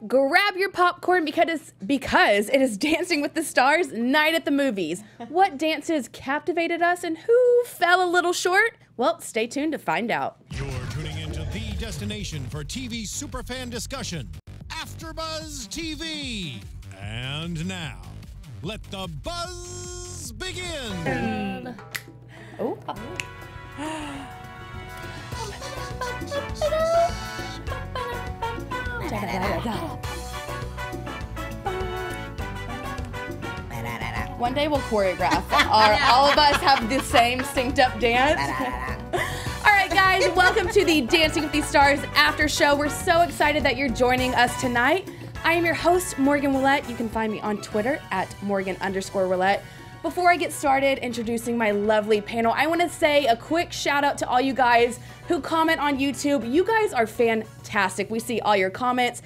grab your popcorn because it is Dancing with the Stars night at the movies. What dances captivated us and who fell a little short? Well, stay tuned to find out. You're tuning into the destination for TV superfan discussion, AfterBuzz TV. And now, let the buzz begin. Oh. One day we'll choreograph. All of us have the same synced up dance. All right, guys, welcome to the Dancing with the Stars after show. We're so excited that you're joining us tonight. I am your host, Morgan Willett. You can find me on Twitter at Morgan_Willett. Before I get started introducing my lovely panel, I want to say a quick shout out to all you guys who comment on YouTube. You guys are fantastic. We see all your comments.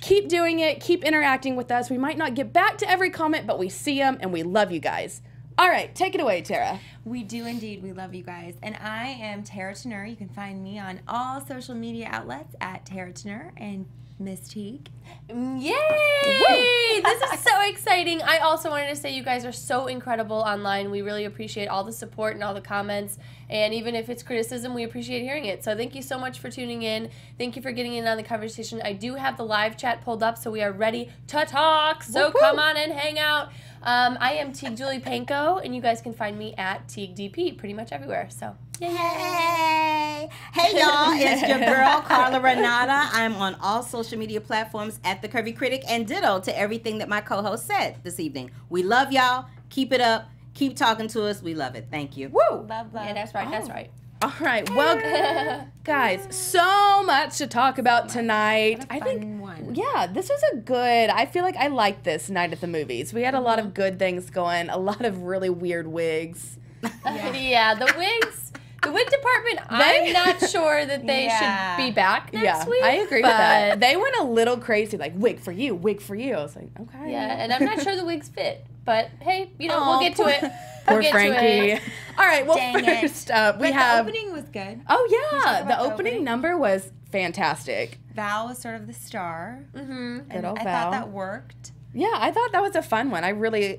Keep doing it. Keep interacting with us. We might not get back to every comment, but we see them and we love you guys. All right, take it away, Tara. We do indeed. We love you guys. And I am Tara Turnure. You can find me on all social media outlets at Tara Turnure and Miss Tiege. Yay! This is so exciting. I also wanted to say you guys are so incredible online. We really appreciate all the support and all the comments. And even if it's criticism, we appreciate hearing it. So thank you so much for tuning in. Thank you for getting in on the conversation. I do have the live chat pulled up, so we are ready to talk. So come on and hang out. I am Tiege Dooley-Panko, and you guys can find me at TiegeDP pretty much everywhere. So, yay. Hey y'all, it's your girl Carla Renata. I'm on all social media platforms at The Curvy Critic, and ditto to everything that my co-host said this evening. We love y'all. Keep it up. Keep talking to us. We love it. Thank you. Woo! Love. Yeah, that's right. That's right. All right, well, guys, so much to talk about tonight. What a fun one. Yeah, this was a good, I feel like I liked this night at the movies. We had a lot of good things going, a lot of really weird wigs. Yeah, the wigs. The wig department, I'm not sure that they should be back next week. I agree with that. They went a little crazy, like, wig for you, wig for you. I was like, okay. Yeah, and I'm not sure the wigs fit. But, hey, you know, we'll get to it. Poor Frankie. All right, well, Dang first up, we have... the opening was good. Oh, yeah. The opening number was fantastic. Val was sort of the star. Mm-hmm. Good old I Val. thought that worked. Yeah, I thought that was a fun one.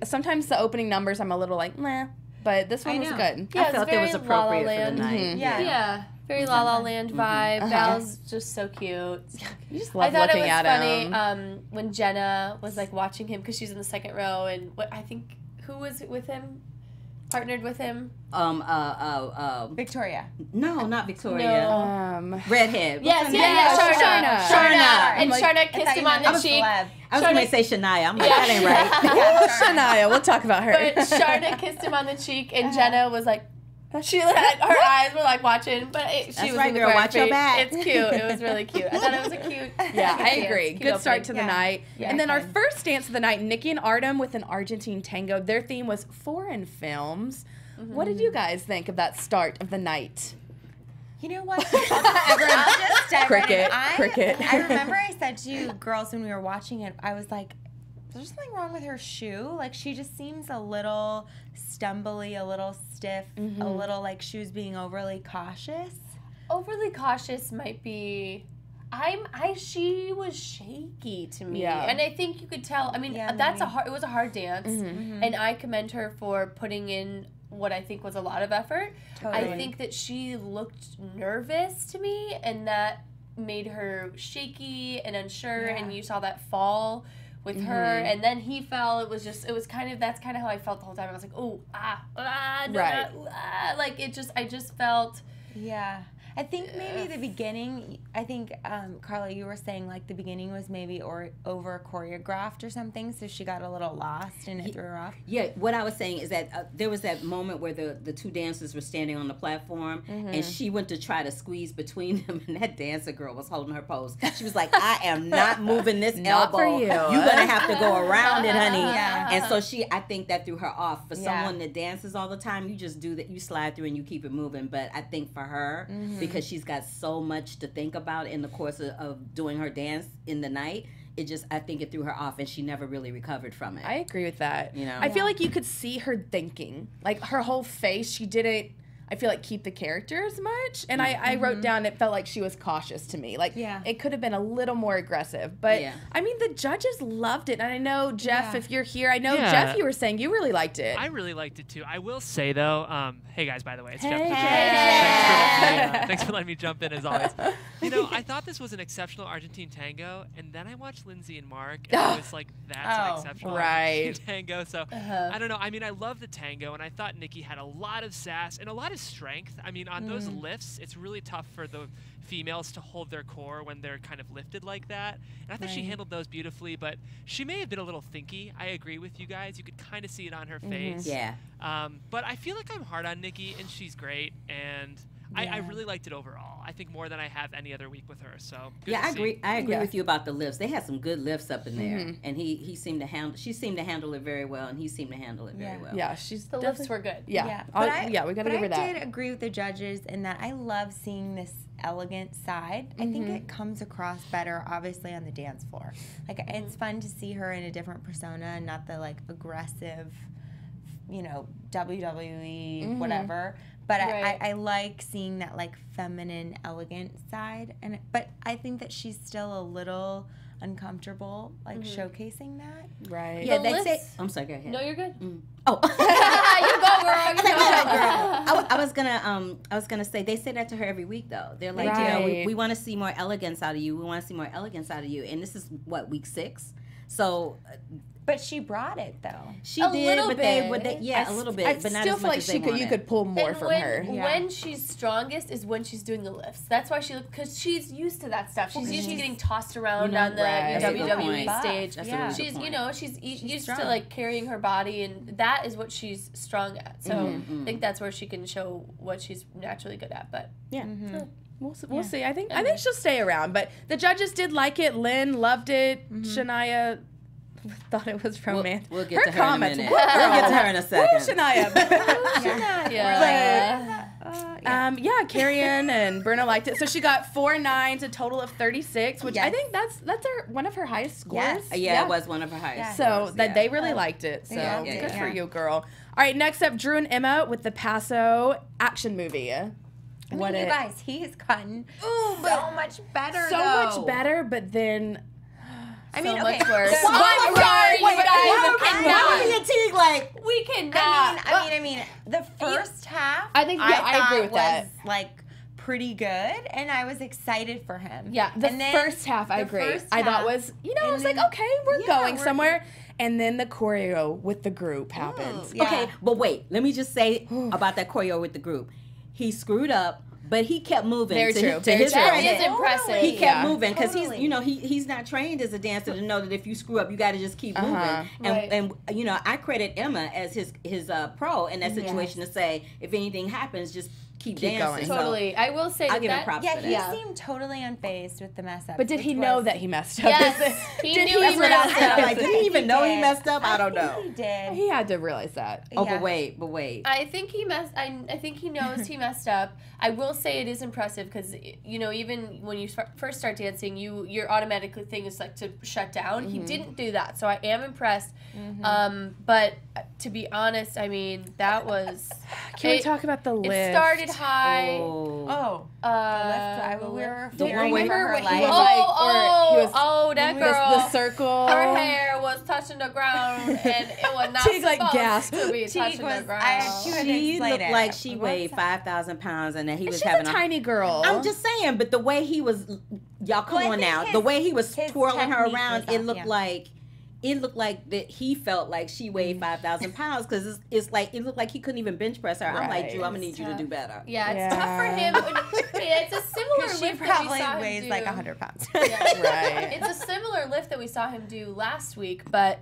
Sometimes the opening numbers, I'm a little like, meh. But this one was good. Yeah, I felt it was appropriate La La for the night. Land. Yeah. Very La La Land vibe. Val's just so cute. You just love I thought looking it was at funny him. When Jenna was like watching him because she's in the second row, and I think who was with him, partnered with him. Victoria. No, not Victoria. No. Redhead. Yes, Sharna. And Sharna kissed him on the cheek. I was going to say Shania. I'm like, that ain't right. Shania, we'll talk about her. But Sharna kissed him on the cheek, and Jenna was like, her eyes were like watching, but she was right, in the girl, watch your choreography. back. It's cute. It was really cute. I thought it was a cute. Yeah, I agree. Cute Good start to opening. the night. Yeah, and then our fun. first dance of the night, Nikki and Artem with an Argentine tango. Their theme was foreign films. What did you guys think of that start of the night? You know what? I'll just dive right in. Cricket. I remember I said to you girls when we were watching it, I was like, there's something wrong with her shoe. Like, she just seems a little stumbly, a little stiff, a little like she was being overly cautious. Overly cautious might be. She was shaky to me, Yeah. and I think you could tell. I mean, it was a hard dance, and I commend her for putting in what I think was a lot of effort. Totally. I think that she looked nervous to me, and that made her shaky and unsure, and you saw that fall with her, and then he fell. That's kind of how I felt the whole time. I was like, oh, like I just felt. Yeah. I think maybe the beginning, Carla, you were saying like the beginning was maybe over choreographed or something, so she got a little lost and it threw her off. Yeah, what I was saying is that there was that moment where the two dancers were standing on the platform, and she went to try to squeeze between them, and that dancer girl was holding her pose. She was like, I am not moving this Not elbow. for you. You're going to have to go around it, honey. Yeah. And so I think that threw her off. For someone that dances all the time, you just do that. You slide through and you keep it moving. But I think for her, because she's got so much to think about in the course of doing her dance in the night, I think it threw her off, and she never really recovered from it. I agree with that. You know? I feel like you could see her thinking. Like, her whole face, she didn't, I feel like keep the character as much. And I wrote down it felt like she was cautious to me. Like it could have been a little more aggressive. But I mean, the judges loved it. And I know Jeff, if you're here, I know Jeff, you were saying you really liked it. I really liked it too. I will say though, hey guys, by the way, it's Jeff. Thanks for letting me jump in as always. You know, I thought this was an exceptional Argentine tango, and then I watched Lindsay and Mark, and I was like, that's an exceptional Argentine tango. So I don't know. I mean, I love the tango, and I thought Nikki had a lot of sass and a lot of strength. I mean, on those lifts, it's really tough for the females to hold their core when they're kind of lifted like that. And I thought she handled those beautifully, but she may have been a little thinky. I agree with you guys. You could kind of see it on her face. Yeah. But I feel like I'm hard on Nikki, and she's great, and I really liked it overall. I think more than I have any other week with her. So good to see. I agree with you about the lifts. They had some good lifts up in there, and she seemed to handle it very well, and he seemed to handle it very well. Yeah, the lifts were good. Yeah, we got to give her that. I did agree with the judges in that I love seeing this elegant side. I think it comes across better, obviously, on the dance floor. Like it's fun to see her in a different persona and not the like aggressive, you know, WWE whatever. But I like seeing that like feminine, elegant side, but I think that she's still a little uncomfortable, like showcasing that. Right. Yeah, they say. I'm sorry. Go ahead. No, you're good. Oh, you go, girl. You go, girl. I was gonna say they say that to her every week though. They're like, you know, we want to see more elegance out of you. We want to see more elegance out of you. And this is what, week 6, so. But she brought it though. She did, but they a little bit. I but not still as feel much like as they you could pull more from her. When she's strongest is when she's doing the lifts. That's why because she's used to that stuff. She's used to getting tossed around on the WWE stage. She's she's used to like carrying her body, and that is what she's strong at. So I think that's where she can show what she's naturally good at. But We'll see. I think she'll stay around. But the judges did like it. Lynn loved it. Shania thought it was romantic. We'll get to her in a minute. We'll get to her in a second. Shania. Carrie-Ann and Bruno liked it. So she got 4 9s, a total of 36, which I think that's one of her highest scores. Yeah, it was one of her highest. So that they really liked it. So good for you, girl. All right, next up, Drew and Emma with the Paso action movie. I mean, you guys, he's gotten so much better. So much better, but then. I mean, much worse. I'm sorry, you guys. We cannot. I mean, the first half. I think I agree with that. Like pretty good, and I was excited for him. Yeah, the first half I agree. I thought was, I was like, okay, we're going somewhere. And then the choreo with the group happens. Okay, but wait, let me just say about that choreo with the group. He screwed up. But he kept moving. Very true. That is impressive. He kept moving because he's not trained as a dancer to know that if you screw up, you got to just keep moving. And I credit Emma as his pro in that situation to say if anything happens, just keep dancing. Going. Totally. I will say I'll give him props for that. Yeah, he seemed totally unfazed with the mess up. But did he know that he messed up? Yes, he knew he messed up. Like, did he even know he messed up? I don't know. He did. He had to realize that. Oh, but wait. I think he I think he knows he messed up. I will say it is impressive because even when you first start dancing, your automatic thing is like to shut down. He didn't do that, so I am impressed. But to be honest, I mean that was. Can we talk about the lift? It started high. The lift. We were figuring he her life. That girl. The circle. Her hair was touching the ground, and it was not supposed to be touching the ground. She looked like she weighed 5,000 pounds, and that he was having a tiny girl. I'm just saying, but the way he was, y'all come on now. The way he was twirling her around, it looked like. It looked like that he felt like she weighed 5,000 pounds because it's like it looked like he couldn't even bench press her. I'm like, Drew, I'm gonna need you to do better. Yeah, it's tough for him. It's a similar lift. She probably weighs like 100 pounds. It's a similar lift that we saw him do last week, but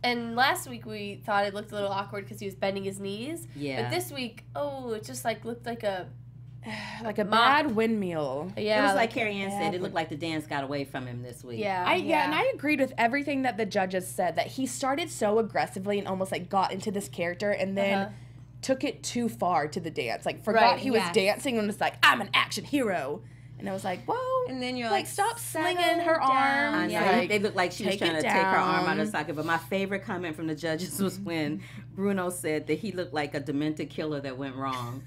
last week we thought it looked a little awkward because he was bending his knees. Yeah. But this week, it just like looked like a bad windmill. Yeah, it was like Carrie-Ann said. It looked like the dance got away from him this week. And I agreed with everything that the judges said. That he started so aggressively and almost like got into this character, and then took it too far to the dance. Like forgot he was dancing and was like, "I'm an action hero." And I was like, whoa. And then you're like stop slinging her arms. They looked like she was trying to take her arm out of the socket. But my favorite comment from the judges was when Bruno said that he looked like a demented killer that went wrong.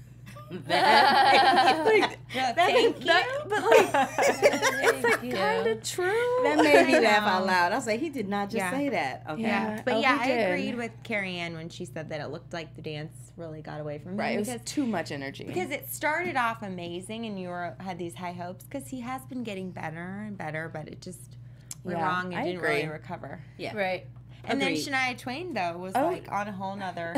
Thank you. But like, it's like kind of true. That made me laugh out loud. I was like, he did not just say that. Okay. Yeah, but Oh, yeah, he I did. agreed with Carrie Ann when she said that it looked like the dance really got away from him. Right, it was too much energy. Because it started off amazing and you had these high hopes because he has been getting better and better, but it just went wrong and I didn't agree. really recover. Yeah. Right. And Agreed. then Shania Twain, though, was like on a whole nother.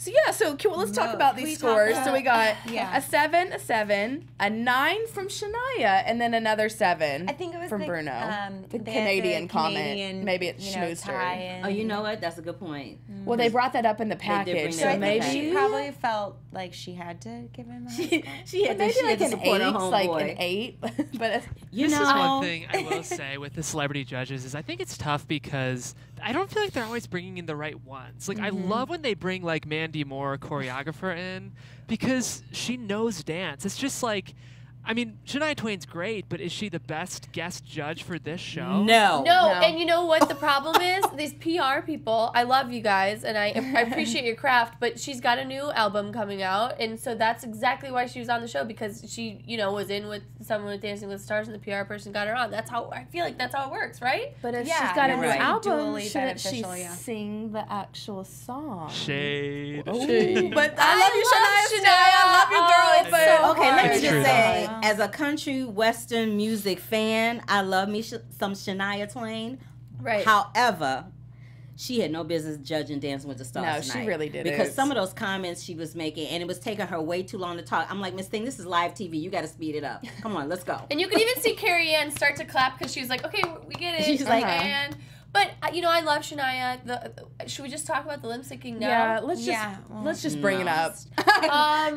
So yeah, let's talk about Can we these talk scores. about- So we got Yeah. a 7, a 7, a 9 from Shania, and then another 7. I think it was from the, Bruno. they The had Canadian comment. Canadian, Maybe it's you know, schmoozed her. tie-in. Oh, you know what? That's a good point. Well, they brought that up in the did package, bring so that So I up in the think maybe she probably felt like she had to give him a high score. She had to, maybe she like had to an support 8, her like homeboy. an 8. But You This know, is one thing I will say with the celebrity judges is I think it's tough because I don't feel like they're always bringing in the right ones. Like I love when they bring like Mandy Moore, a choreographer, in because she knows dance. It's just like, I mean, Shania Twain's great, but is she the best guest judge for this show? no. No, and you know what the problem is? These PR people, I love you guys, and I appreciate your craft, but she's got a new album coming out, and so that's exactly why she was on the show, because she, you know, was in with someone with Dancing with the Stars, and the PR person got her on. That's how, I feel like that's how it works, right? But if Yeah, she's got a you're new right. album, Dually shouldn't she beneficial, yeah. sing the actual song? Shade. But I love you, Shania. Shania. I love you, girl. It's so Okay, let me hard. just True. say, as a country western music fan, I love me some Shania Twain. Right. However, she had no business judging Dancing with the Stars No, she tonight. really didn't. Because some of those comments she was making, and it was taking her way too long to talk. I'm like, Miss Thing, this is live TV. You got to speed it up. Come on, let's go. And you could even see Carrie Ann start to clap because she was like, okay, we get it. She's like, and, but, you know, I love Shania. Should we just talk about the lip syncing now? Yeah, let's just bring it up.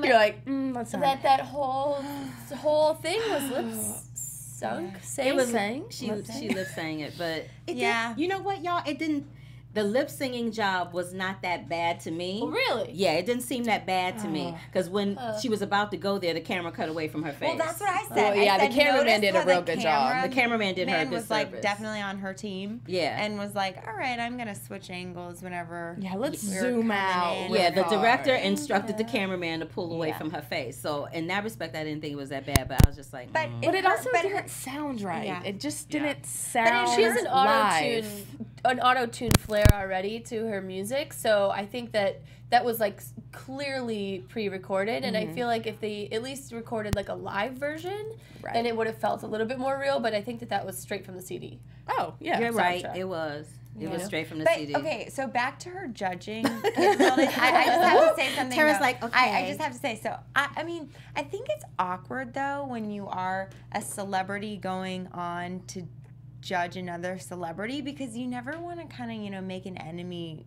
You're like, let's not. That whole thing was lip sunk. It was sang? she lip sang it, but it Yeah. did, you know what, y'all? It didn't. The lip singing job was not that bad to me. Oh, really? Yeah, it didn't seem that bad to me because when she was about to go there, the camera cut away from her face. Well, that's what I said. Well, yeah, I the said, cameraman notice did a how real good job. The cameraman did her a good was like service. definitely on her team. Yeah. And was like, all right, I'm gonna switch angles whenever. Yeah, let's we're zoom coming out. in. Yeah, the Hard. director instructed the cameraman to pull away Yeah. from her face. So in that respect, I didn't think it was that bad, but I was just like, But But it also but didn't sound right. Yeah. It just Yeah. didn't sound She has live. an auto-tune flair already to her music, so I think that was like clearly pre-recorded, and I feel like if they at least recorded like a live version, Right. then it would have felt a little bit more real, but I think that was straight from the CD. Oh, yeah. you're right. soundtrack. It was. It was straight from the But CD. okay, so back to her judging. I just have to say something. Tara's though. like, I okay. just have to say. So I mean, I think it's awkward though when you are a celebrity going on to judge another celebrity because you never want to kind of make an enemy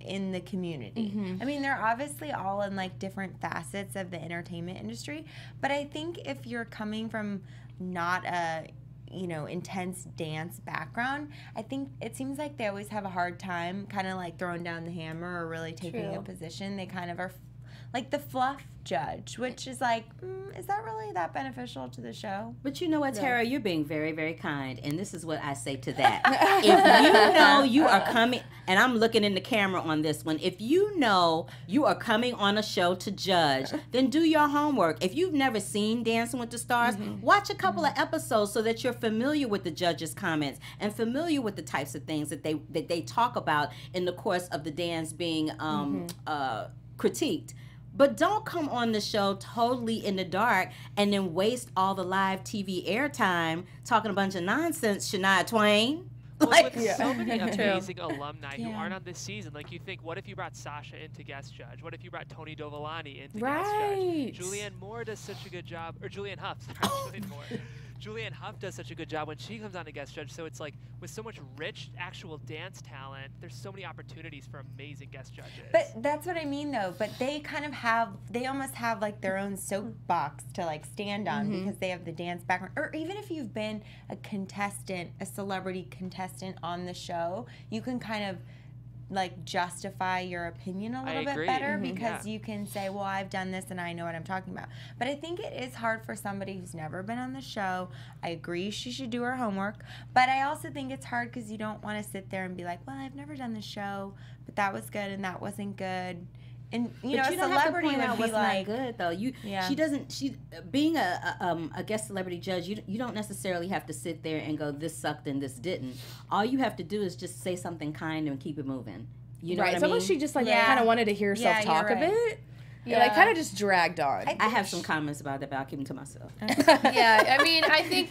in the community. I mean, they're obviously all in like different facets of the entertainment industry, but I think if you're coming from not a intense dance background, I think it seems like they always have a hard time kind of like throwing down the hammer or really taking a True. position. They kind of are like the fluff judge, which is like, is that really that beneficial to the show? But you know what, Tara? You're being very, very kind, and this is what I say to that. If you know you are coming, and I'm looking in the camera on this one, if you know you are coming on a show to judge, then do your homework. If you've never seen Dancing with the Stars, watch a couple of episodes so that you're familiar with the judges' comments and familiar with the types of things that they talk about in the course of the dance being critiqued. But don't come on the show totally in the dark and then waste all the live TV airtime talking a bunch of nonsense, Shania Twain. Well, with so many amazing alumni who Yeah. aren't on this season, like you think, what if you brought Sasha in to guest judge? What if you brought Tony Dovolani in to guest Right. judge? Julianne Moore does such a good job, or Julianne Huff, sorry, Julianne Moore. Julianne Huff does such a good job when she comes on to guest judge. So it's like with so much rich actual dance talent, there's so many opportunities for amazing guest judges. But that's what I mean though. But they kind of they almost have like their own soapbox to like stand on because they have the dance background. Or even if you've been a contestant, a celebrity contestant on the show, you can kind of like justify your opinion a little bit agree. better because Yeah. you can say, well, I've done this and I know what I'm talking about. But I think it is hard for somebody who's never been on the show. I agree she should do her homework, but I also think it's hard because you don't want to sit there and be like, well, I've never done the show, but that was good and that wasn't good. and you But know, you a don't have to celebrity point out would what's be like, not good though. Yeah. She doesn't. She being a guest celebrity judge. You don't necessarily have to sit there and go, this sucked and this didn't. All you have to do is just say something kind and keep it moving. You know right. what I Some mean? of she just like Yeah. kind of wanted to hear herself Yeah, talk you're a right. bit. Yeah, like kind of just dragged on. I have some comments about that, but I'll keep them to myself. Yeah, I mean, I think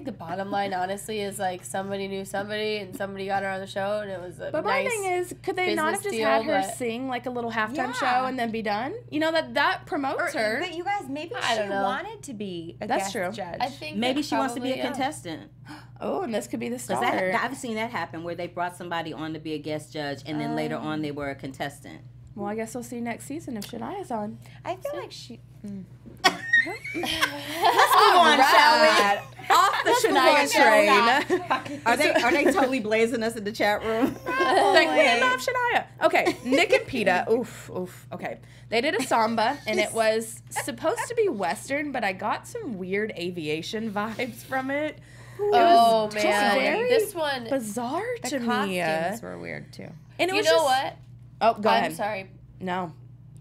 the bottom line, honestly, is like somebody knew somebody and somebody got her on the show, and it was a But nice my thing is, could they not have just business had deal, her but- sing like a little halftime Yeah. show and then be done? You know, that promotes her. But you guys, maybe I she don't know. wanted to be a That's guest true. judge. I think Maybe that she wants to be a probably, contestant. Oh, and this could be the Because star. I've seen that happen where they brought somebody on to be a guest judge, and then later on they were a contestant. Well, I guess we'll see next season if Shania's on. I feel like she. on, shall we? Off the Shania train. Are they totally blazing us in the chat room? Like, we love Shania. Okay, Nick and Peta. Oof. Okay. They did a samba, and it was supposed to be Western, but I got some weird aviation vibes from it. Oh just man, very this one. Bizarre The to me. costumes were weird too. And it You was know just, what? Oh, go ahead. I'm sorry. No.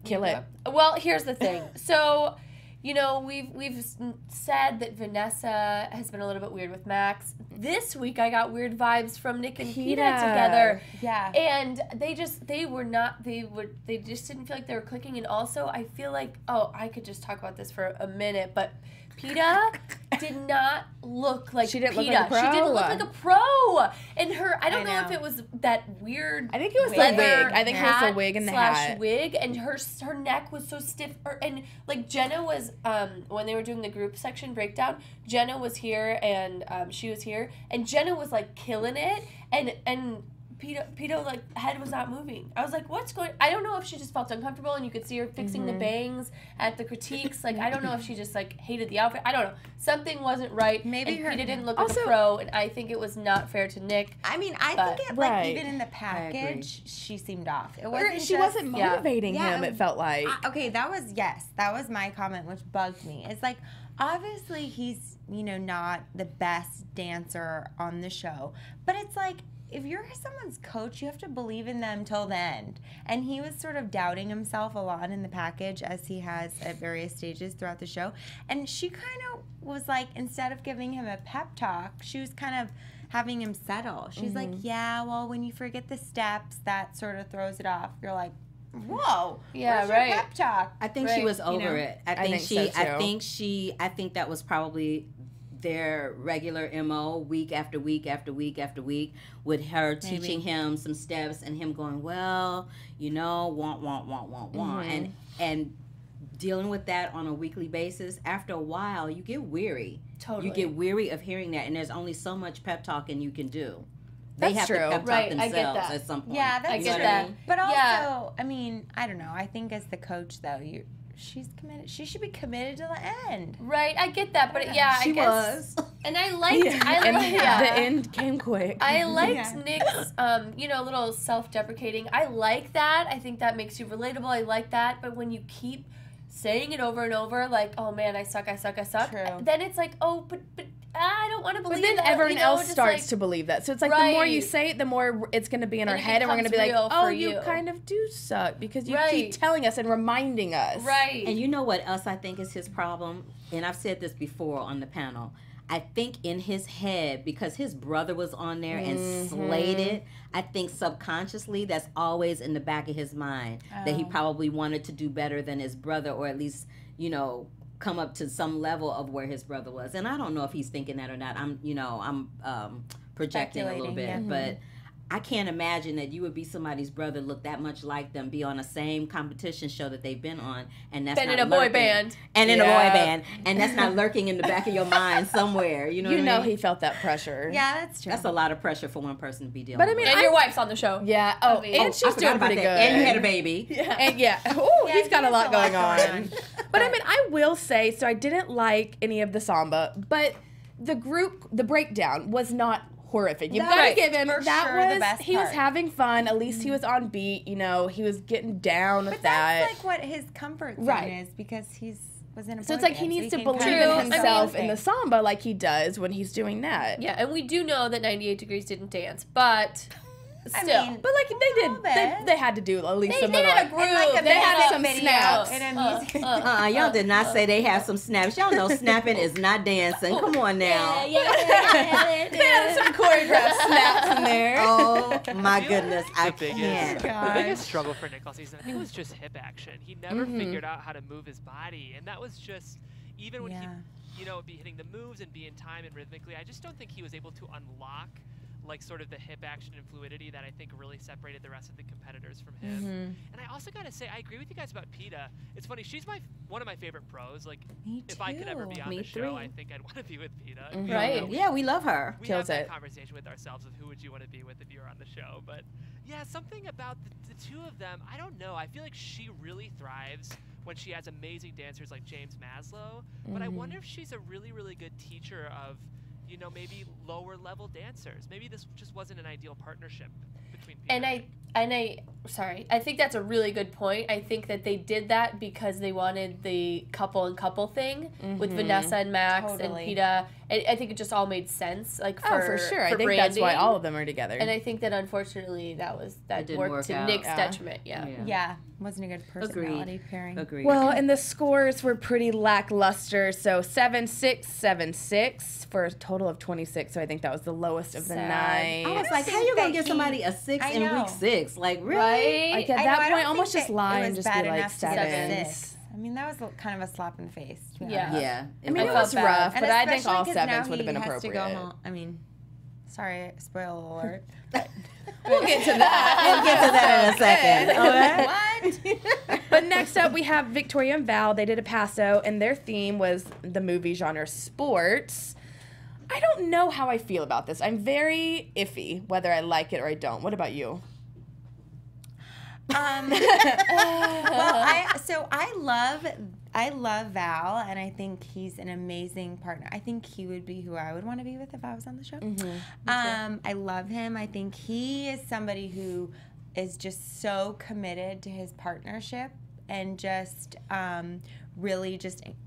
Kill it. Well, here's the thing. So, you know, we've said that Vanessa has been a little bit weird with Maks. This week, I got weird vibes from Nick and Peta together. Yeah. And they just didn't feel like they were clicking. And also, I feel like, I could just talk about this for a minute, but Peta did not look like She didn't Peta. look like a pro? She didn't look like a pro. And I don't know know. if it was that weird. I think it was the leather wig. I think it was the hat wig and the slash hat. wig, and her neck was so stiff. And like Jenna was, when they were doing the group section breakdown, Jenna was here and she was here, and Jenna was like killing it, and Peta like head was not moving. I was like, what's going? I don't know if she just felt uncomfortable, and you could see her fixing the bangs at the critiques. Like I don't know if she just like hated the outfit. I don't know. Something wasn't right. Maybe and her- Peta didn't look like Also- a pro, and I think it was not fair to Nick. I mean, I But- think it Right. even in the agree. package, she seemed off. It Or wasn't. she wasn't yeah. motivating Yeah, him, it felt like. Okay, that was my comment, which bugged me. It's like, obviously he's not the best dancer on the show, but it's like, if you're someone's coach, you have to believe in them till the end. And he was sort of doubting himself a lot in the package, as he has at various stages throughout the show. And she kind of was like, instead of giving him a pep talk, she was kind of having him settle. She's like, yeah, well, when you forget the steps, that sort of throws it off. You're like, whoa, Yeah, where's right. your pep talk? I think she Right, was over it. I think that was probably their regular MO week after week after week after week, with her teaching him some steps and him going, well, want, and dealing with that on a weekly basis. After a while, you get weary. Totally. You get weary of hearing that, and there's only so much pep talking you can do. They That's have true. to pep talk Right, I get themselves that. at some point. Yeah, that's I get true. that. But also, Yeah. I mean, I don't know. I think as the coach, though, she's committed. She should be committed to the end. Right, I get that, but yeah, She I guess. was. And I liked, And yeah. the end came quick. I liked Yeah. Nick's, a little self-deprecating. I like that. I think that makes you relatable. I like that. But when you keep saying it over and over, like, oh man, I suck, True. then it's like, oh, but I don't want to But believe then that. everyone else just starts like, to believe that. So it's like the more you Right. say it, the more it's going to be in our And it head, and we're going to be becomes like, real oh, for you you. kind of do suck because you Right. keep telling us and reminding us. Right. And you know what else I think is his problem? And I've said this before on the panel. I think in his head, because his brother was on there and slayed it, I think subconsciously that's always in the back of his mind that he probably wanted to do better than his brother, or at least, come up to some level of where his brother was. And I don't know if he's thinking that or not. I'm projecting a little bit, Speculating, but I can't imagine that you would be somebody's brother, look that much like them, be on the same competition show that they've been on, and that's Been not in a boy lurking. band. And in a boy Yeah. band, and that's not lurking in the back of your mind somewhere. You know what I mean? He felt that pressure. Yeah, that's true. That's a lot of pressure for one person to be dealing But I with. mean, And your wife's on the show. Yeah. Oh, I mean- and I she's forgot doing about pretty that. good. And you had a baby. And yeah, Yeah, he's got he a lot has going on. But I mean, I will say, so I didn't like any of the samba, but the breakdown was not horrific. You've got to Right. give him For that sure, the was best he was part. having fun. At least he was on beat. He was getting down with But that. that's like what his comfort zone Right. is, because was in a So boy it's like band, he needs so to can believe kind in of True. himself I mean, in the samba like he does when he's doing that. Yeah, and we do know that 98 Degrees didn't dance, but Still. mean, But like they did, they had to do at least a little. had a groove. like a They had some video snaps. and a music. Y'all did not say they have some snaps. Y'all know snapping is not dancing. Come on now. They had some choreographed snaps in there. Oh my goodness, I The biggest, can't. the biggest struggle for Nick all season, I think, was just hip action. He never figured out how to move his body, and that was just, even when he, you know, would be hitting the moves and be in time and rhythmically, I just don't think he was able to unlock like sort of the hip action and fluidity that I think really separated the rest of the competitors from him. And I also gotta say, I agree with you guys about Peta. It's funny, she's one of my favorite pros. Like, if I could ever be on the show, I think I'd want to be with Peta. Right. Yeah, we love her. We Kills have that it. conversation with ourselves of who would you want to be with if you were on the show. But yeah, something about the two of them, I don't know. I feel like she really thrives when she has amazing dancers like James Maslow. But I wonder if she's a really, really good teacher of, you know, maybe lower level dancers. Maybe this just wasn't an ideal partnership between Peta I think that's a really good point. I think that they did that because they wanted the couple and couple thing with Vanessa and Maks and Peta. I think it just all made sense. Like for sure. I think branding. that's why all of them are together. And I think that unfortunately that didn't worked work to out. Nick's detriment. Yeah, wasn't a good personality pairing. Agreed. Well, and the scores were pretty lackluster. So 7-6, 7-6 for a total of 26. So I think that was the lowest of the night. I was like, how you gonna give somebody a 6 in week 6? Like, really? Right? Like at I that know, I point, don't almost think just that lie it and was just be bad like enough to get 7s. I mean, that was kind of a slap in the face. To be Yeah. honest. Yeah. I mean, I it felt was bad. rough, And but I think especially all 'cause 7s now would have been he has to go appropriate. home. I mean, sorry, spoiler alert. We'll get to that. We'll get to that in a second. What? But next up, we have Victoria and Val. They did a paso, and their theme was the movie genre sports. I don't know how I feel about this. I'm very iffy whether I like it or I don't. What about you? I love Val, and I think he's an amazing partner. I think he would be who I would want to be with if I was on the show. I love him. I think he is somebody who is just so committed to his partnership and just really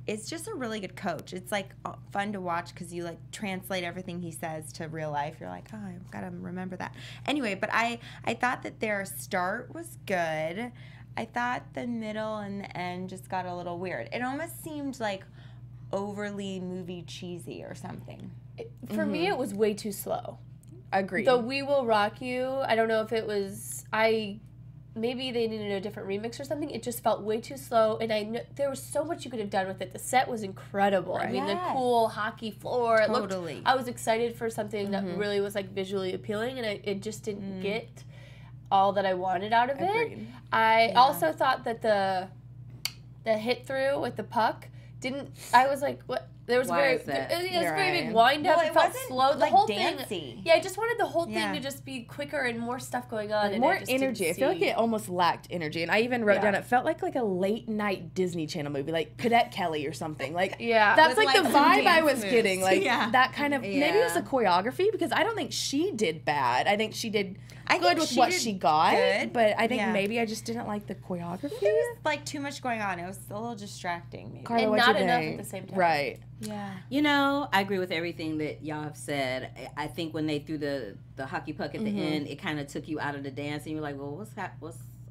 it's just a really good coach. It's like fun to watch because you like translate everything he says to real life. You're like, oh, I've got to remember that. Anyway, but I thought that their start was good. I thought the middle and the end just got a little weird. It almost seemed like overly movie cheesy or something. For me, it was way too slow. Agreed. The We Will Rock You, I don't know if it was, maybe they needed a different remix or something. It just felt way too slow, and there was so much you could have done with it. The set was incredible. I mean, the cool hockey floor. It looked, I was excited for something that really was like visually appealing, and it just didn't get all that I wanted out of it. I also thought that the hit through with the puck I was like, what? There was Why it is that? was a very big wind up. Well, it it felt wasn't, slow. The like, whole dancey. thing. Yeah, I just wanted the whole thing to just be quicker and more stuff going on. And more I just energy. I didn't feel like see- it almost lacked energy. And I even wrote down, it felt like a late night Disney Channel movie, like Cadet Kelly or something. Like, that's With, like the like, some vibe I dance was moves. getting. Like that kind of, maybe it was the Yeah. choreography, because I don't think she did bad. I think she did good think with she what did she got. good. But I think Yeah. maybe I just didn't like the choreography. There was like too much going on. It was a little distracting, maybe. Carla, And what'd not you enough think? at the same time. Right. Yeah. You know, I agree with everything that y'all have said. I think when they threw the hockey puck at the end, it kind of took you out of the dance, and you're like, well,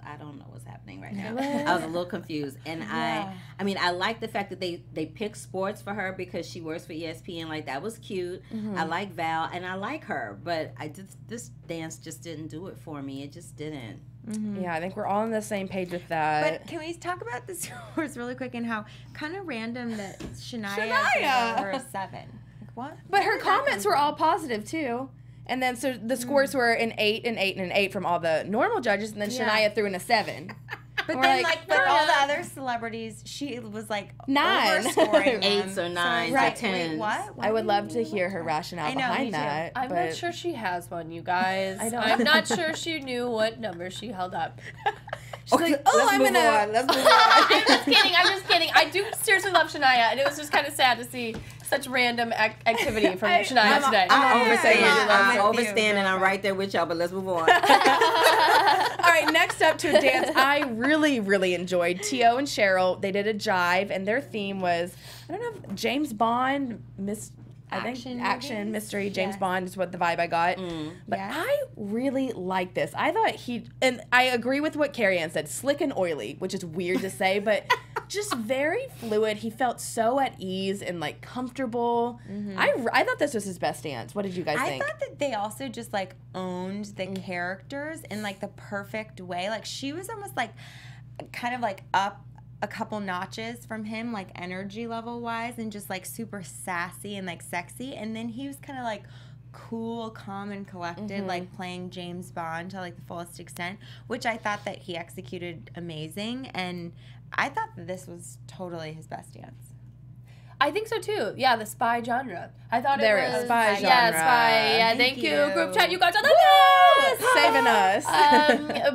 I don't know what's happening right now. I was a little confused, and I mean, I like the fact that they picked sports for her because she works for ESPN. Like, that was cute. I like Val, and I like her, but this dance just didn't do it for me. It just didn't. Yeah, I think we're all on the same page with that. But can we talk about the scores really quick and how kind of random that Shania Shania! gave her a 7? Like, what? But her Where did that comments come were from? all positive too. And then so the scores were an 8, an 8, and an 8 from all the normal judges, and then Shania threw in a 7. But We're then, like, like, for all the other celebrities, she was like 9. overscoring them. 8s or 9s Right. or 10s. Wait, what? I would love to hear her rationale I know, me behind too. that. I'm but not sure she has one, you guys. I don't- I'm not sure she knew what number she held up. She's like, oh, I'm gonna. Let's move on. I'm just kidding. I do seriously love Shania, and it was just kind of sad to see such random activity from Shania today. I'm I'm overstanding. I'm right there with y'all, but let's move on. All right, next up to a dance I really, really enjoyed. T.O. and Cheryl, they did a jive, and their theme was, I don't know, if James Bond, I think Action action, movies? mystery, James Yes. Bond is what the vibe I got. But Yes. I really like this. I thought and I agree with what Carrie Ann said, slick and oily, which is weird to say, but just very fluid. He felt so at ease and like comfortable. I thought this was his best dance. What did you guys think? I thought that they also just like owned the characters in like the perfect way. Like she was almost like kind of like up a couple notches from him, like energy level wise, and just like super sassy and like sexy. And then he was kind of like cool, calm, and collected, like playing James Bond to like the fullest extent, which I thought that he executed amazing. And I thought that this was totally his best dance. I think so too. Yeah, the spy genre. I thought There it it was is, spy Yeah, genre. spy. Yeah, Thank thank you. you. Group chat, you guys are the best. Saving us.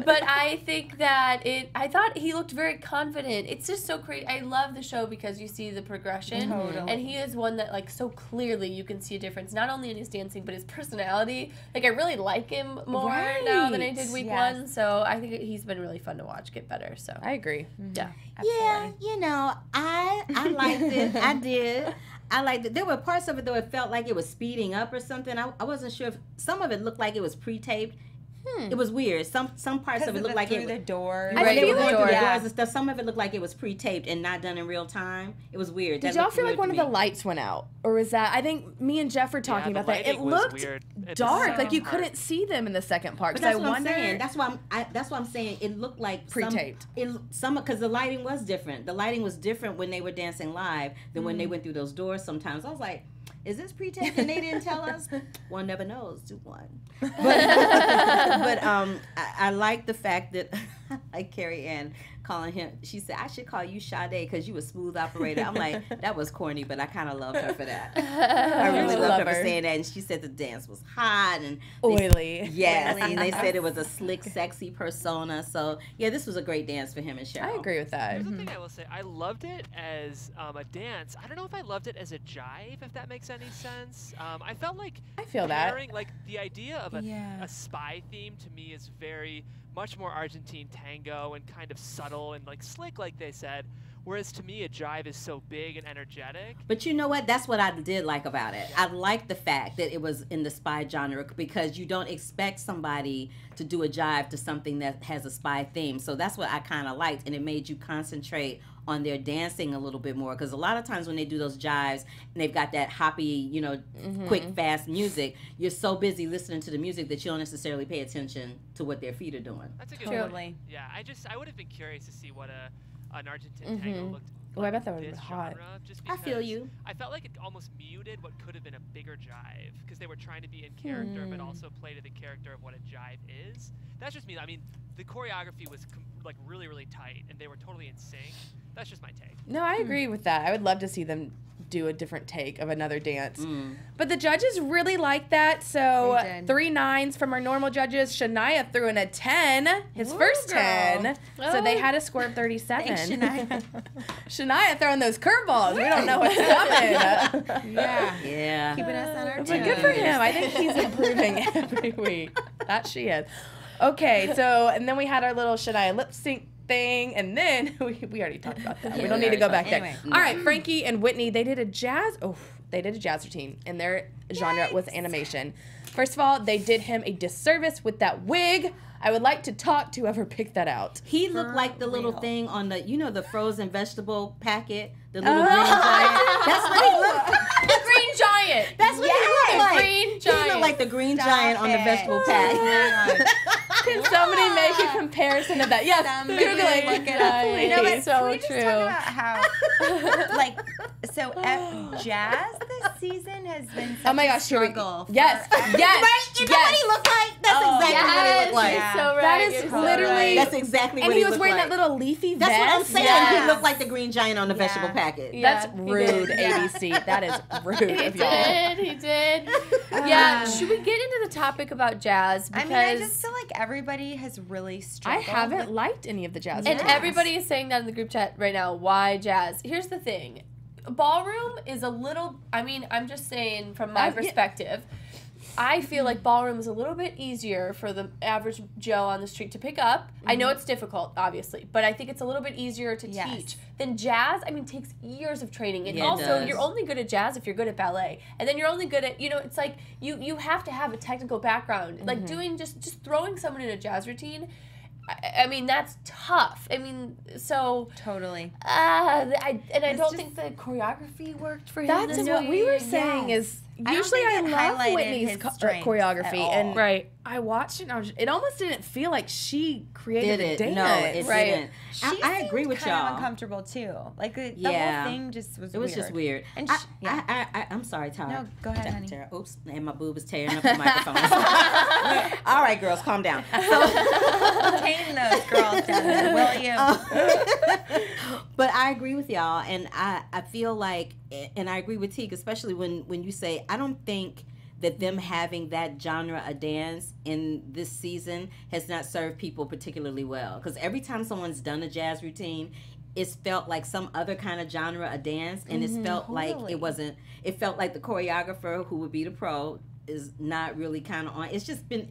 But I think that I thought he looked very confident. It's just so crazy. I love the show because you see the progression. Totally. And he is one that like so clearly you can see a difference, not only in his dancing, but his personality. Like I really like him more now than I did week Yes. one. So I think he's been really fun to watch get better. So I agree. yeah. Yeah, you know, I liked it. I did. I liked it. There were parts of it though it felt like it was speeding up or something. I wasn't sure if some of it looked like it was pre-taped. It was weird. Some parts of it looked like it through the was. door. I Right, they were feel going like- through the yeah. doors and stuff. Some of it looked like it was pre-taped and not done in real time. It was weird. Did That y'all looked feel like weird one to of the me. lights went out? Or was that, I think me and Jeff were talking the about that. It lighting was looked weird at the dark. second Like you part. couldn't see them in the second part. But So I that's what wonder. I'm saying. That's why I'm saying it looked like Pre-taped. Some because the lighting was different. The lighting was different when they were dancing live than when they went through those doors. Sometimes I was like, "Is this pre-taped?" And they didn't tell us. One never knows. Do one. But I like the fact that like Carrie Ann calling him. She said, "I should call you Sade because you a smooth operator." I'm like, that was corny, but I kind of loved her for that. I really Love loved her for her. saying that. And she said the dance was hot and Oily. yes, and they said it was a slick, sexy persona. So yeah, this was a great dance for him and Cheryl. I agree with that. Here's the thing I will say. I loved it as a dance. I don't know if I loved it as a jive, if that makes any sense. I felt like I feel that. pairing, like the idea of Yeah. a spy theme to me is very much more Argentine tango and kind of subtle and like slick, like they said. Whereas to me, a jive is so big and energetic. But you know what? That's what I did like about it. I liked the fact that it was in the spy genre because you don't expect somebody to do a jive to something that has a spy theme. So that's what I kind of liked, and it made you concentrate on their dancing a little bit more because a lot of times when they do those jives and they've got that hoppy, you know, quick, fast music, you're so busy listening to the music that you don't necessarily pay attention to what their feet are doing. That's a good Totally. point. Yeah, I would have been curious to see what an Argentine tango looked like. Oh, I bet that would've this been hot. genre, just I feel because you. I felt like it almost muted what could have been a bigger jive because they were trying to be in character but also play to the character of what a jive is. That's just me. I mean, the choreography was like really, really tight and they were totally in sync. That's just my take. No, I agree with that. I would love to see them do a different take of another dance. But the judges really liked that. So They did. 3 9s from our normal judges. Shania threw in a 10, his first girl. 10. So they had a score of 37. Thanks, Shania. Shania throwing those curveballs. We don't know what's coming. Yeah. Yeah. Keeping us on our toes. But good for him. I think he's improving every week. That she is. Okay, so, and then we had our little Shania lip sync thing, and then we already talked about that. We don't need to go back there. Anyway. All right, Frankie and Witney, they did a jazz routine, and their genre was animation. First of all, they did him a disservice with that wig. I would like to talk to whoever picked that out. He looked like the little real. thing on the, you know, the frozen vegetable packet, the little green giant. That's what he looked like. The Green Giant. That's what he looked like. Green He Giant. looked like the green giant on the it. vegetable pack. Can somebody make a comparison of that? Yes, Somebody Googling. look it up. Please. You know, but So can we just true. talk about how, like, so jazz this season has been such Oh my a gosh, here we struggle. Yes, for- yes, Right? You know what he looked like? That's exactly what he looked like. Yeah. So right. That is You're so literally- right. That's exactly And what he he was looked wearing like. that little leafy That's vest. what I'm saying. Yes. He looked like the green giant on the Yeah. vegetable packet. Yeah, That's he rude, did. ABC. That is rude He of y'all. did. He did. Yeah. Should we get into the topic about jazz? I Because mean, I just feel like everybody has really I struggled. haven't liked any of the jazz. and routines. everybody is saying that in the group chat right now. Why jazz? Here's the thing. Ballroom is a little. I mean, I'm just saying from my Yeah. perspective. I feel like ballroom is a little bit easier for the average Joe on the street to pick up. I know it's difficult, obviously, but I think it's a little bit easier to teach than jazz. I mean, it takes years of training. And also, you're only good at jazz if you're good at ballet. And then you're only good at, it's like you have to have a technical background. Like doing just throwing someone in a jazz routine, I mean, that's tough. I mean, so... Totally. I don't think the choreography worked for him. That's what we were saying is... Usually I love Whitney's choreography, and I watched it and it almost didn't feel like she created a dance. No, it didn't. I agree with y'all. Kind of uncomfortable too. Like the whole thing just was. It was just weird. And I'm sorry, Tara. No, go ahead, honey. Tara. Oops, and my boob is tearing up the microphone. All right, girls, calm down. So, tame those girls down there, will you? But I agree with y'all, and I feel like, and I agree with Tiege, especially when you say, I don't think that them having that genre of dance in this season has not served people particularly well. Because every time someone's done a jazz routine, it's felt like some other kind of genre of dance, and it's felt like it felt like the choreographer, who would be the pro, is not really kind of on. It's just been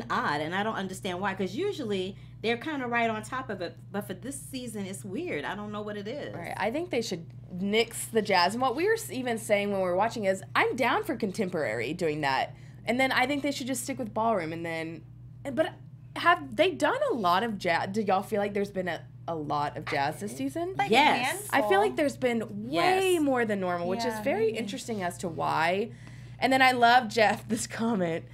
odd, and I don't understand why, because usually they're kind of right on top of it, but for this season it's weird. I don't know what it is. Right. I think they should nix the jazz, and what we were even saying when we were watching is I'm down for contemporary doing that, and then I think they should just stick with ballroom, and then but have they done a lot of jazz? Do y'all feel like there's been a lot of jazz this season? Like yes. I feel like there's been way more than normal, which is very interesting as to why. And then I love this comment.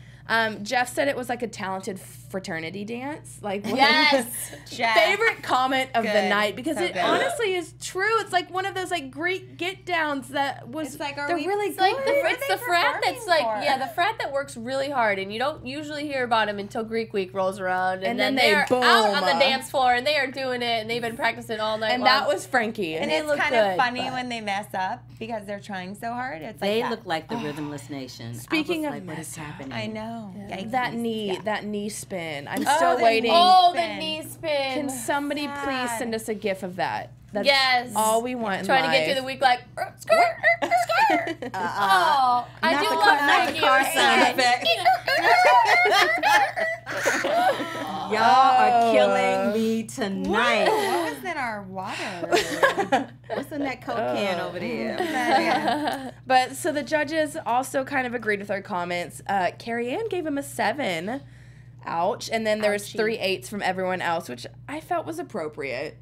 Jeff said it was like a talented fraternity dance. Like favorite comment of the night, because it honestly is true. It's like one of those like Greek get downs that was. It's like, they're really good. Like it's the frat that's like the frat that works really hard, and you don't usually hear about them until Greek week rolls around, and then they're out on the dance floor and they are doing it, and they've been practicing all night. And that was Frankie, and it's kind of funny when they mess up because they're trying so hard. It's they look like the Rhythmless Nation. Speaking of what is happening? I know. Yeah. That knee spin. I'm still waiting. Oh, the knee spin. Can somebody please send us a gif of that? That's all we want. Trying to get through the week like skirt, skirt. Oh, I do love Frankie. Y'all are killing me tonight. What was in our water? What's in that Coke can over there? But so the judges also kind of agreed with our comments. Carrie Ann gave him a 7. Ouch. And then there was 3 8s from everyone else, which I felt was appropriate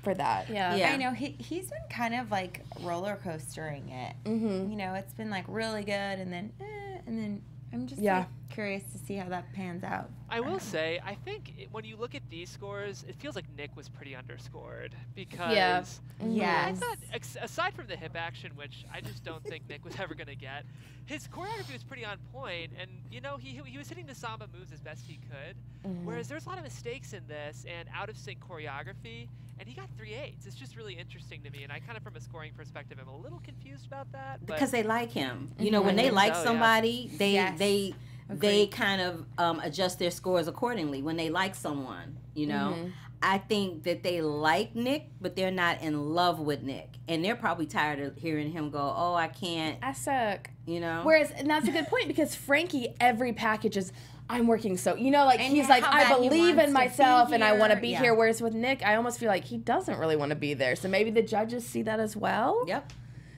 for that. Yeah. I know he's been kind of like roller coastering it. You know, it's been like really good, and then I'm just like, curious to see how that pans out. I will say, I think when you look at these scores, it feels like Nick was pretty underscored, because I thought, aside from the hip action, which I just don't think Nick was ever going to get, his choreography was pretty on point, and you know, he was hitting the samba moves as best he could, whereas there's a lot of mistakes in this and out of sync choreography, and he got 3 8s. It's just really interesting to me, and I kind of, from a scoring perspective, am a little confused about that. Because they like him. You know, when they like somebody, they kind of adjust their scores accordingly when they like someone, you know. I think that they like Nick, but they're not in love with Nick. And they're probably tired of hearing him go, oh, I can't. I suck. You know? Whereas, and that's a good point, because Frankie, every package is, I'm working so, you know, like, he's like, I believe in myself and I want to be here. Whereas with Nick, I almost feel like he doesn't really want to be there. So maybe the judges see that as well. Yep.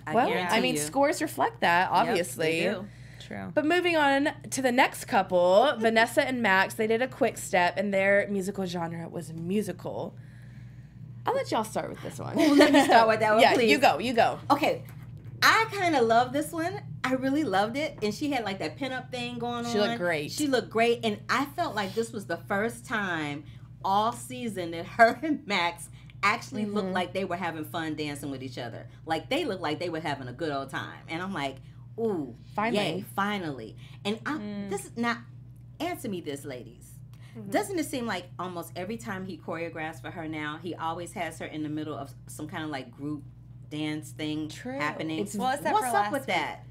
I mean, scores reflect that, obviously. Yep, they do. True. But moving on to the next couple, Vanessa and Maks, they did a quick step, and their musical genre was musical. I'll let y'all start with this one. Well, let me start with that one, please. You go. Okay. I kind of love this one. I really loved it. And she had like that pinup thing going on. She looked great. She looked great. And I felt like this was the first time all season that her and Maks actually looked like they were having fun dancing with each other. Like, they looked like they were having a good old time. And I'm like, ooh, yay, finally. And this is not, answer me this, ladies. Doesn't it seem like almost every time he choreographs for her now, he always has her in the middle of some kind of like group dance thing happening? What's up with that?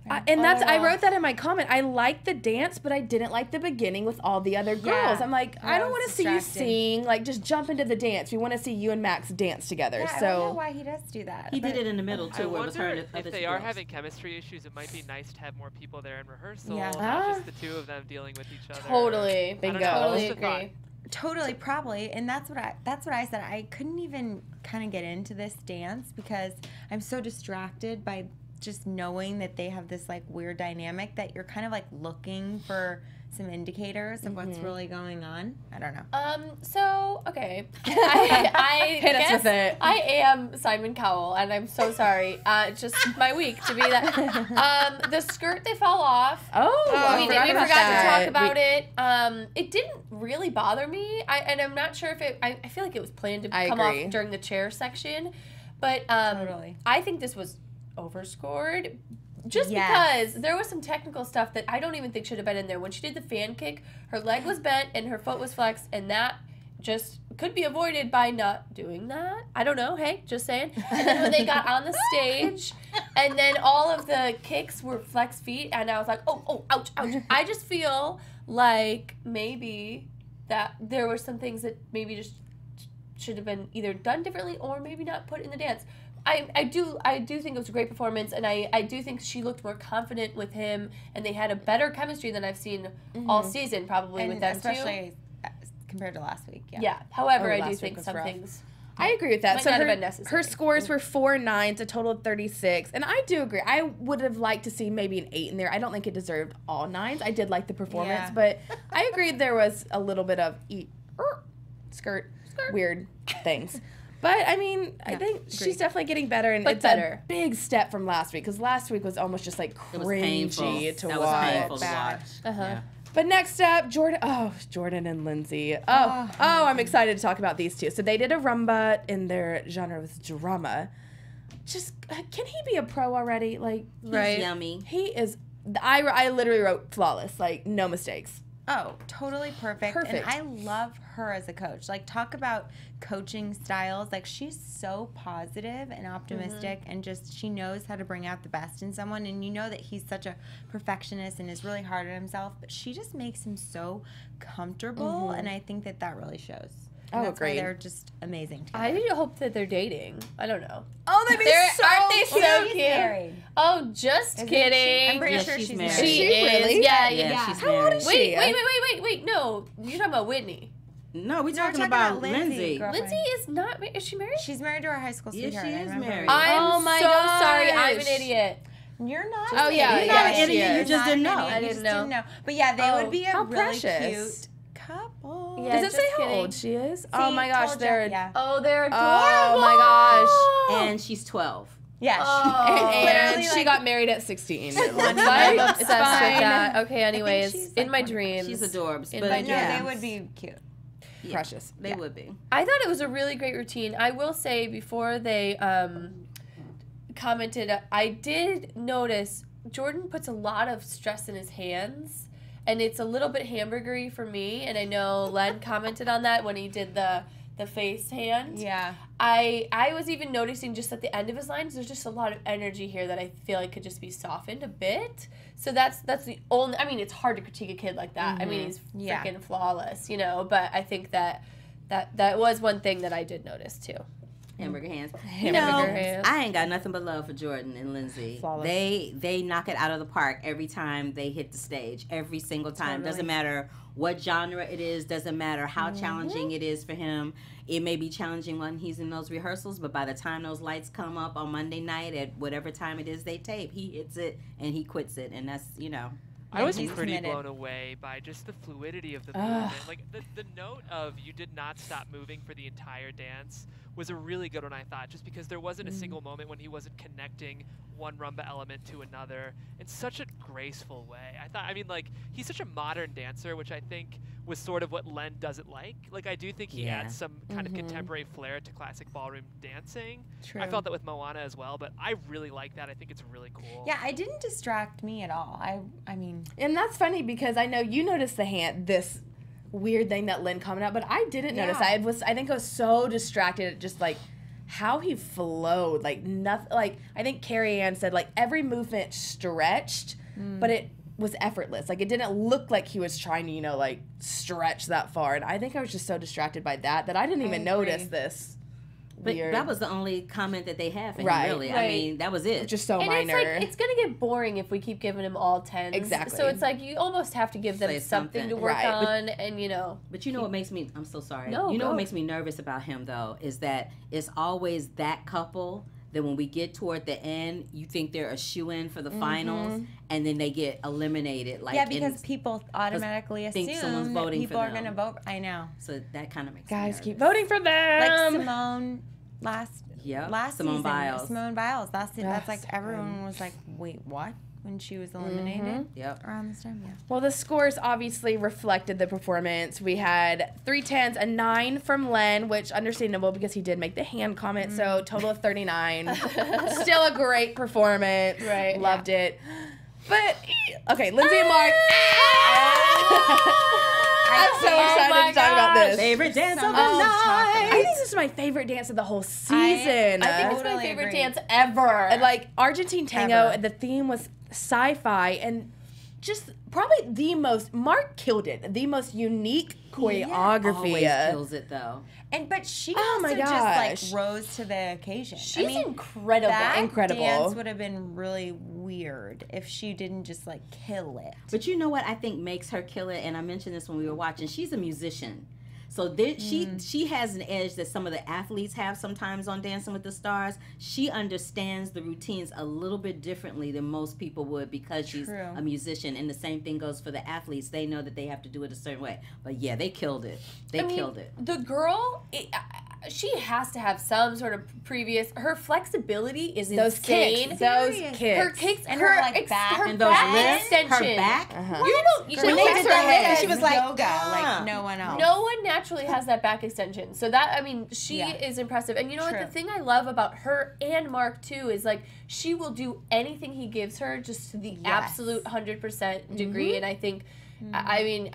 And that's I wrote that in my comment. I liked the dance, but I didn't like the beginning with all the other girls. I'm like, I don't want to see you sing. Like, just jump into the dance. We want to see you and Maks dance together. Yeah, so I don't know why he does do that. He did it in the middle too, where it was her and the if other they two are girls. having chemistry issues, it might be nice to have more people there in rehearsal, Yeah. not just the two of them dealing with each other. Totally. Bingo. Totally agree. Totally, probably, and that's what I said. I couldn't even kind of get into this dance because I'm so distracted by just knowing that they have this like weird dynamic that you're kind of like looking for some indicators of what's really going on. I don't know. So, okay. I Hit us guess with it. I am Simon Cowell, and I'm so sorry. Just my week to be that. The skirt that fell off. I we forgot to talk about it. It didn't really bother me, and I'm not sure if it. I feel like it was planned to come off during the chair section, but Totally. I think this was overscored. Just because there was some technical stuff that I don't even think should have been in there. When she did the fan kick, her leg was bent and her foot was flexed, and that just could be avoided by not doing that. I don't know. Hey, just saying. And then when they got on the stage, and then all of the kicks were flex feet, and I was like, oh, ouch, ouch. I just feel like maybe that there were some things that maybe just should have been either done differently or maybe not put in the dance. I do think it was a great performance, and I do think she looked more confident with him, and they had a better chemistry than I've seen all season, probably, with them especially compared to last week. Yeah. However, I do last think week was some rough. things. I agree with that. Might So not have been necessary. her scores were 4 9s, a total of 36. And I do agree. I would have liked to see maybe an 8 in there. I don't think it deserved all 9s. I did like the performance, but I agreed there was a little bit of skirt, weird things. But, I mean, I think she's definitely getting better, and it's a big step from last week, because last week was almost just, like, cringy to watch. That was painful to watch. Uh-huh. But next up, Jordan and Lindsay. I'm excited to talk about these two. So they did a rumba, and their genre was drama. Just, can he be a pro already? Like, He's yummy. He is, I literally wrote flawless, like, no mistakes. Oh, totally perfect. And I love her as a coach. Like, talk about coaching styles. Like, she's so positive and optimistic, and just she knows how to bring out the best in someone. And you know that he's such a perfectionist and is really hard on himself, but she just makes him so comfortable, and I think that really shows. And that's why they're just amazing together. I hope that they're dating. I don't know. Oh, they'd be so aren't they so She's cute? married. Oh, just kidding. I'm pretty Yes, sure she's she's married. married. She Is she is. really? Yeah. She's How old married. is she? Wait. No, you're talking about Whitney. No, we're No, talking about Lindsay. girlfriend. Lindsay is not. Is she married? She's married to her high school Yes, sweetheart. she I is remember. married. I'm my so sorry. I'm an gosh. idiot. You're not. Oh, yeah, You're yeah, not an she idiot. is. You just didn't know. I didn't know. But yeah, they would be a how really precious. cute couple. Yeah, Does it say just how kidding. old she is? Oh my gosh, told ya. they're Yeah. Oh, they're adorable. oh my gosh. And she's 12. Yeah. Oh. And literally, she like- got married at 16. I'm obsessed with fine. that. Okay, anyways, she's, in like, my 20. dreams. She's adorbs. In But my No, dreams. they would be cute. Precious. They would be. I thought it was a really great routine. I will say before they commented, I did notice Jordan puts a lot of stress in his hands, and it's a little bit hamburgery for me. And I know Len commented on that when he did the face hand. Yeah. I was even noticing just at the end of his lines, there's just a lot of energy here that I feel like could just be softened a bit. So that's the only. I mean, it's hard to critique a kid like that. I mean, he's freaking flawless, you know. But I think that was one thing that I did notice too. Hamburger hands. Hamburger hands. I ain't got nothing but love for Jordan and Lindsay. Flawless. They knock it out of the park every time they hit the stage. Every single time. Doesn't matter what genre it is. Doesn't matter how challenging it is for him. It may be challenging when he's in those rehearsals, but by the time those lights come up on Monday night at whatever time it is they tape, he hits it and he quits it. And that's, you know. I was he's pretty committed. blown away by just the fluidity of the movement. Like the note of "you did not stop moving for the entire dance" was a really good one, I thought, just because there wasn't a single moment when he wasn't connecting one rumba element to another in such a graceful way. I mean, like, he's such a modern dancer, which I think was sort of what Len doesn't like. Like, I do think he adds some kind of contemporary flair to classic ballroom dancing. True. I felt that with Moana as well, but I really like that. I think it's really cool. Yeah, it didn't distract me at all. I mean, And that's funny because I know you noticed this weird thing that Lynn commented out, but I didn't notice. I think I was so distracted at just like how he flowed. Like nothing. Like I think Carrie Ann said, like every movement stretched, but it was effortless. Like it didn't look like he was trying to, you know, like stretch that far. And I think I was just so distracted by that I didn't even notice this. But weird. that was the only comment that they had for him, Right. really. Right. I mean, that was it. Just so And minor. it's like, it's going to get boring if we keep giving him all 10s. Exactly. So it's like, you almost have to give them Say something to something. work Right. on, and, you know. But you know what makes me, I'm so sorry. No, you know go. what makes me nervous about him, though, is that it's always that couple that when we get toward the end, you think they're a shoo-in for the finals, and then they get eliminated. Like, Yeah, because people automatically think assume someone's that voting people for are going to them. vote. I know. So that kind of makes Guys, me keep nervous. voting for them. Like Simone last Simone season. Biles. Simone Biles. That's like so everyone was like, wait, what? When she was eliminated Yep. around this time, Well, the scores obviously reflected the performance. We had 3 10s, a 9 from Len, which understandable because he did make the hand comment. So total of 39. Still a great performance. Right. Loved it. But okay, Lindsay and Mark. I'm so excited to talk about this. Favorite dance of the much to talk night. I think this is my favorite dance of the whole season. I think it's my Totally favorite agree. dance ever. And like Argentine tango, Ever. and the theme was sci-fi, and just probably the most, Mark killed it, the most unique choreography. Always kills it, though. but she Oh also my just gosh. like rose to the occasion. She's I mean, incredible. that Incredible. dance would have been really weird if she didn't just like kill it. But you know what I think makes her kill it, and I mentioned this when we were watching, she's a musician. So she has an edge that some of the athletes have sometimes on Dancing with the Stars. She understands the routines a little bit differently than most people would because she's True. a musician. And the same thing goes for the athletes. They know that they have to do it a certain way. But yeah, they killed it. They killed it. The girl, she has to have some sort of previous. Her flexibility is Those insane. kicks, those Serious. kicks. Her kicks, And her her, like, back. her And those back lifts, extension. her back. You don't. You When know, they did her that head, lift, she was was like like, yoga, like no one else. no one naturally has that back extension. So that, I mean, she Yeah. is impressive. And you know what? True. The thing I love about her and Mark too is like she will do anything he gives her just to the absolute 100% degree. And I think, I mean,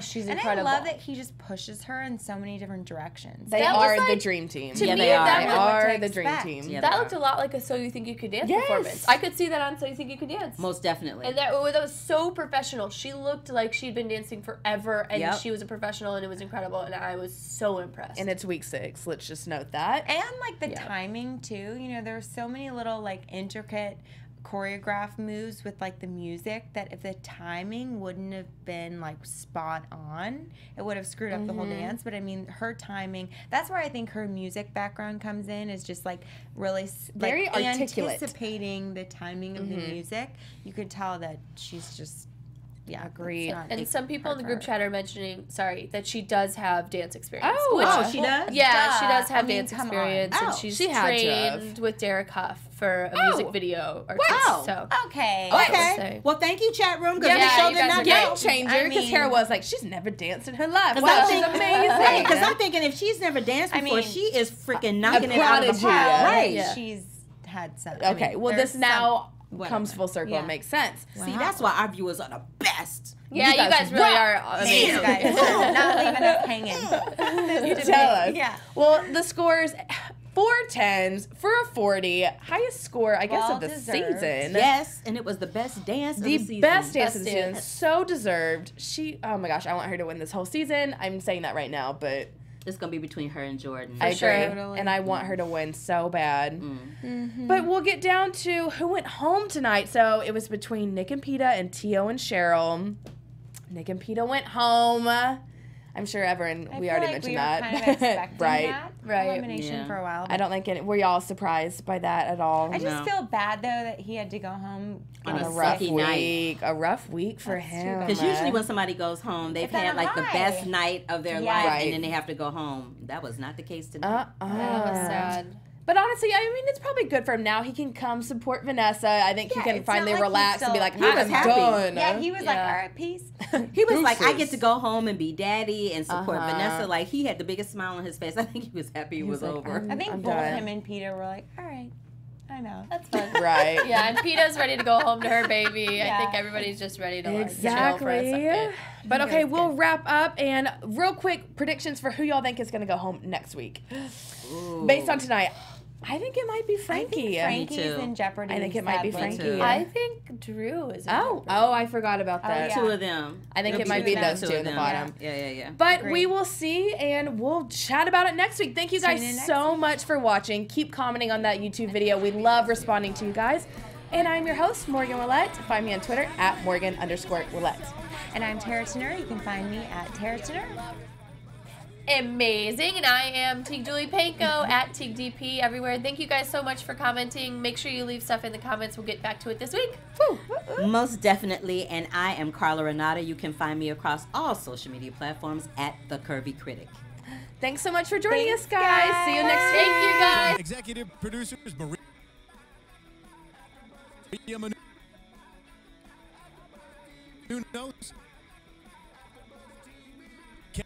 she's And incredible. I love that he just pushes her in so many different directions. They That was are the like- dream team. to Yeah, me, they are. that They was what are to the dream expect. team. Yeah, that they looked are. a lot like a So You Think You Could Dance Yes. performance. I could see that on So You Think You Could Dance. Most definitely. And that was so professional. She looked like she'd been dancing forever, and Yep. she was a professional, and it was incredible, and I was so impressed. And it's week 6. Let's just note that. And like the timing too, you know, there were so many little like intricate choreographed moves with like the music that if the timing wouldn't have been like spot on, it would have screwed up the whole dance. But I mean, her timing, that's where I think her music background comes in, is just like really Very like articulate. anticipating the timing of the music. You could tell that she's just Agreed. and some people in the group chat are mentioning, that she does have dance experience. Oh, which, Oh, she does? yeah, she does have I mean, dance come on. experience, and Oh, she's she had to trained have. with Derek Huff for a music video artist. Wow. So Okay. say. Okay. Well, thank you, chat room, because Yeah, we sure you did guys not are Game know. changer, because mean- Tara was like, she's never danced in her life. 'Cause Wow, I'm she's thinking- amazing. Because I'm thinking if she's never danced I before, mean, she is freaking knocking it out of the prodigy. park. Right. Yeah. She's had some. Okay, well, this now comes full circle Yeah. and makes sense. See, that's why our viewers are the best. yeah, you guys really are These amazing. guys are not leaving us hanging. You tell us. Yeah. Well, the scores, 4 10s for a 40, highest score, I guess, Well of the deserved. season. Yes, and it was the best dance of the The season. best dance of the Best season. dance. So deserved. Oh my gosh, I want her to win this whole season. I'm saying that right now, but It's going to be between her and Jordan. I agree. sure. Totally. And I want her to win so bad. But we'll get down to who went home tonight. So it was between Nick and Peta and Tio and Cheryl. Nick and Peta went home. I'm sure Erin, we already mentioned that. Kind of expecting right. that Right. elimination Yeah. for a while. I don't think were y'all surprised by that at all? I just No. feel bad though that he had to go home On On a a rough sucky week. night. A rough week for That's too him. bad. Because usually when somebody goes home, they've It's on had a like the high. best night of their Yeah. life, Right. and then they have to go home. That was not the case tonight. That was sad. But honestly, I mean, it's probably good for him now. He can come support Vanessa. I think he Yeah, can it's not finally like he's relax and be still- like, He was I'm happy. done. Yeah, he was like, Yeah. all right, peace. He was like, I Deuces. get to go home and be daddy and support Uh-huh. Vanessa. Like, he had the biggest smile on his face. I think he was happy it was like, over. I think I'm both done. him and Peter were like, all right. I know. That's fun. Right. Yeah, and Peta's ready to go home to her baby. Yeah. I think everybody's just ready to like, chill for a Exactly. second. But okay, we'll wrap up and real quick predictions for who y'all think is going to go home next week. Based on tonight, I think it might be Frankie. Frankie's in jeopardy. I think it might be sadly. Frankie. I think Drew is. Oh, I forgot about that. yeah. Two of them. I think It'll it might be those two of in the them. bottom. Yeah. But Agreed. we will see, and we'll chat about it next week. Thank you Tune in guys next so much for watching. Keep commenting on that YouTube video. We love responding to you guys. And I'm your host, Morgan Willett. Find me on Twitter at Morgan_Willett. And I'm Turnure. You can find me at Turnure. Amazing, and I am Tiege Dooley-Panko at Tiege DP everywhere. Thank you guys so much for commenting. Make sure you leave stuff in the comments. We'll get back to it this week. Most definitely. And I am Carla Renata. You can find me across all social media platforms at The Curvy Critic. Thanks so much for joining Thanks, us, guys. See you next week. Thank you guys. Executive producers Maria Menounos,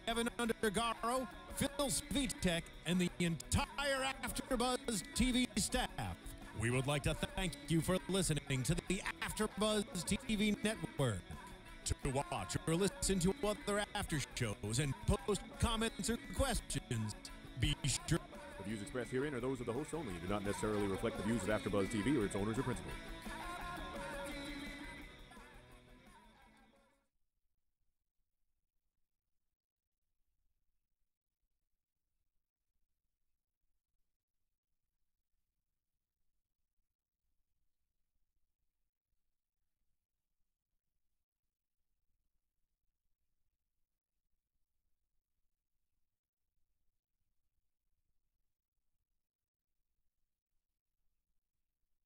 Kevin Undergaro, Phil Svitek, and the entire AfterBuzz TV staff. We would like to thank you for listening to the AfterBuzz TV network. To watch or listen to other after shows and post comments or questions, be sure. The views expressed herein are those of the hosts only and do not necessarily reflect the views of AfterBuzz TV or its owners or principals.